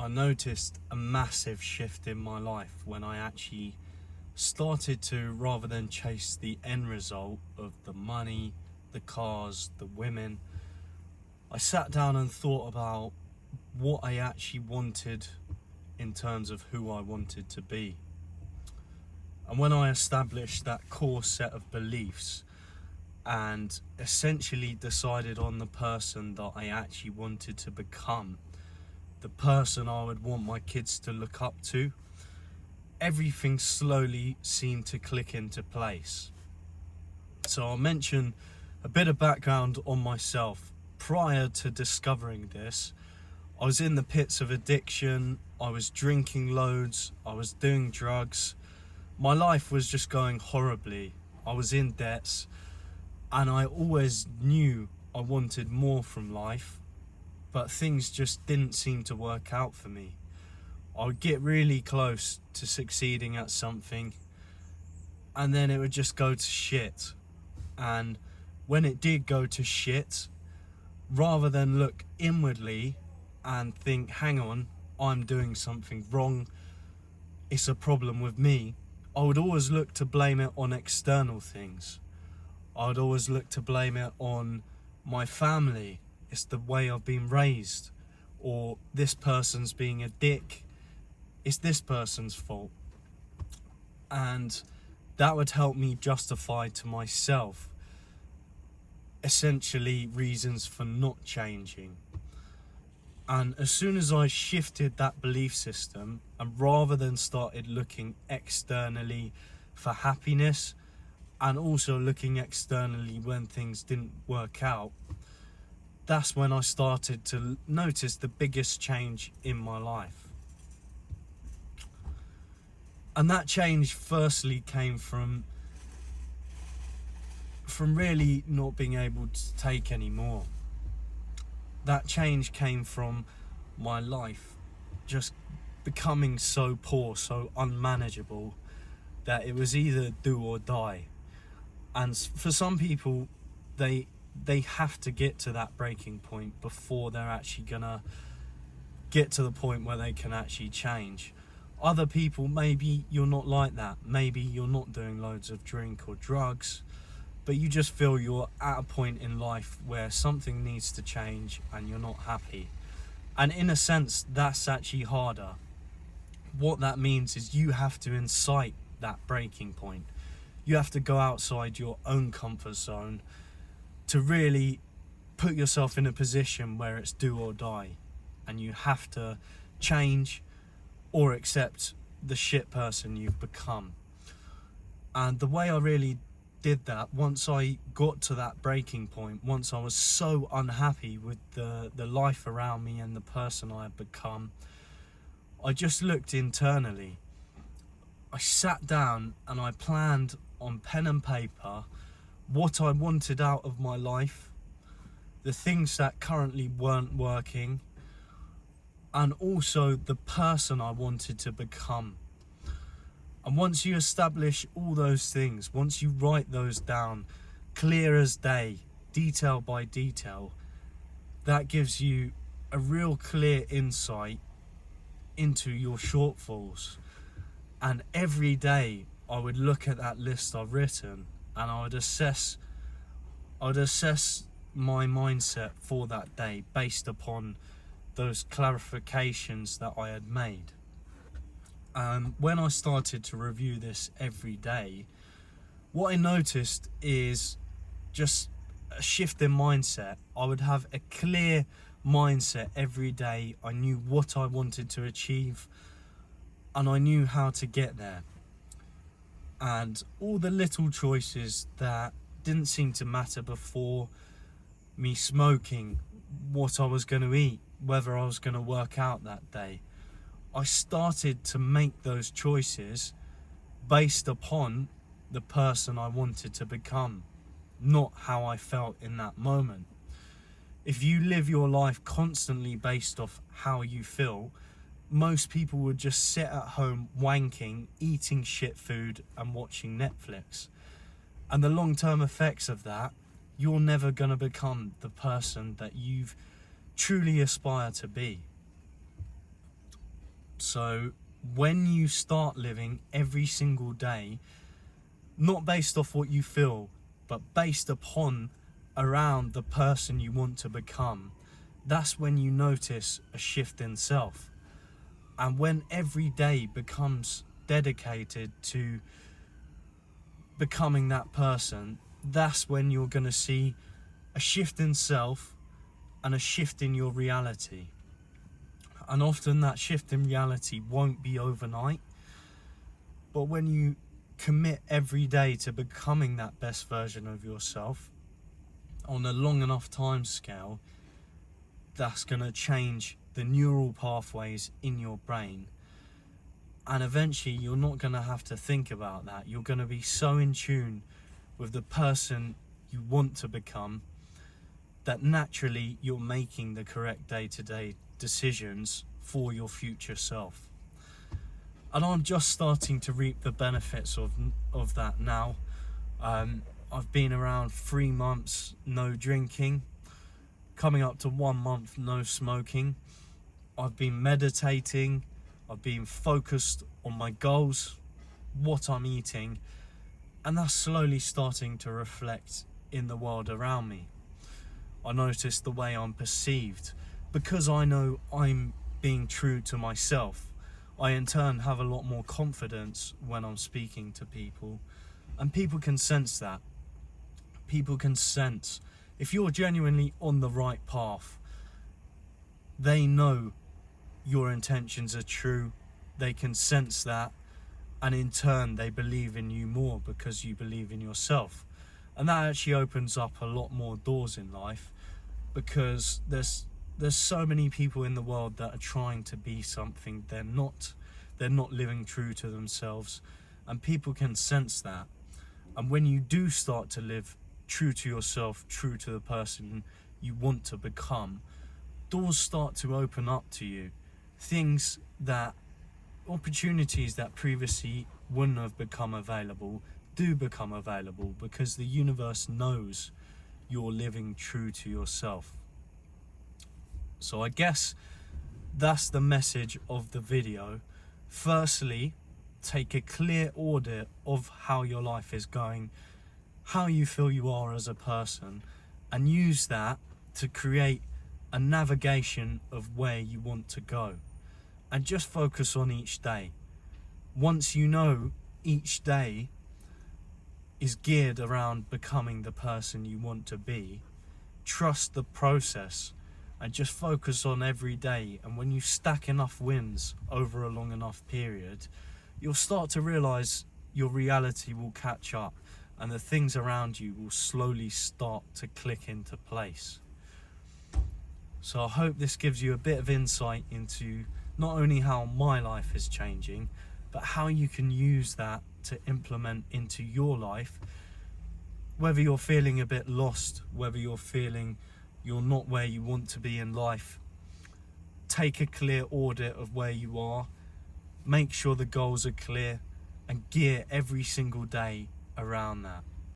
I noticed a massive shift in my life when I actually started to, rather than chase the end result of the money, the cars, the women, I sat down and thought about what I actually wanted in terms of who I wanted to be. And when I established that core set of beliefs and essentially decided on the person that I actually wanted to become, the person I would want my kids to look up to, everything slowly seemed to click into place. So I'll mention a bit of background on myself. Prior to discovering this, I was in the pits of addiction, I was drinking loads, I was doing drugs. My life was just going horribly. I was in debts, and I always knew I wanted more from life, but things just didn't seem to work out for me. I would get really close to succeeding at something, and then it would just go to shit. And when it did go to shit, rather than look inwardly and think, hang on, I'm doing something wrong, it's a problem with me, I would always look to blame it on external things. I would always look to blame it on my family. It's the way I've been raised. Or this person's being a dick. It's this person's fault. And that would help me justify to myself essentially reasons for not changing. And as soon as I shifted that belief system, and rather than started looking externally for happiness, and also looking externally when things didn't work out, that's when I started to notice the biggest change in my life. And that change firstly came from really not being able to take any more. That change came from my life just becoming so poor, so unmanageable, that it was either do or die. And for some people, they have to get to that breaking point before they're actually gonna get to the point where they can actually change. Other people, maybe you're not like that. Maybe you're not doing loads of drink or drugs, but you just feel you're at a point in life where something needs to change and you're not happy. And in a sense, that's actually harder. What that means is you have to incite that breaking point. You have to go outside your own comfort zone to really put yourself in a position where it's do or die. And you have to change or accept the shit person you've become. And the way I really did that, once I got to that breaking point, once I was so unhappy with the life around me and the person I had become, I just looked internally. I sat down and I planned on pen and paper what I wanted out of my life, the things that currently weren't working, and also the person I wanted to become. And once you establish all those things, once you write those down clear as day, detail by detail, that gives you a real clear insight into your shortfalls. And every day I would look at that list I've written and I would assess my mindset for that day based upon those clarifications that I had made. When I started to review this every day, what I noticed is just a shift in mindset. I would have a clear mindset every day. I knew what I wanted to achieve and I knew how to get there. And all the little choices that didn't seem to matter before, me smoking, what I was going to eat, whether I was going to work out that day, I started to make those choices based upon the person I wanted to become, not how I felt in that moment. If you live your life constantly based off how you feel, most people would just sit at home wanking, eating shit food and watching Netflix. And the long-term effects of that, you're never going to become the person that you've truly aspire to be. So when you start living every single day, not based off what you feel, but based upon around the person you want to become, that's when you notice a shift in self. And when every day becomes dedicated to becoming that person, that's when you're going to see a shift in self and a shift in your reality. And often that shift in reality won't be overnight, but when you commit every day to becoming that best version of yourself on a long enough time scale, that's going to change the neural pathways in your brain. And eventually you're not going to have to think about that. You're going to be so in tune with the person you want to become that naturally you're making the correct day-to-day decisions for your future self. And I'm just starting to reap the benefits of that now. I've been around 3 months no drinking, coming up to 1 month no smoking. I've been meditating, I've been focused on my goals, what I'm eating, and that's slowly starting to reflect in the world around me. I notice the way I'm perceived. Because I know I'm being true to myself, I in turn have a lot more confidence when I'm speaking to people, and people can sense that. People can sense if you're genuinely on the right path. They know your intentions are true, they can sense that, and in turn they believe in you more because you believe in yourself. And that actually opens up a lot more doors in life, because there's so many people in the world that are trying to be something they're not living true to themselves, and people can sense that. And when you do start to live true to yourself, true to the person you want to become, doors start to open up to you. Things that, opportunities that previously wouldn't have become available, do become available, because the universe knows you're living true to yourself. So I guess that's the message of the video. Firstly, take a clear audit of how your life is going, how you feel you are as a person, and use that to create a navigation of where you want to go. And just focus on each day. Once you know each day is geared around becoming the person you want to be, trust the process and just focus on every day. And when you stack enough wins over a long enough period, you'll start to realize your reality will catch up and the things around you will slowly start to click into place. So I hope this gives you a bit of insight into not only how my life is changing, but how you can use that to implement into your life. Whether you're feeling a bit lost, whether you're feeling you're not where you want to be in life, take a clear audit of where you are, make sure the goals are clear, and gear every single day around that.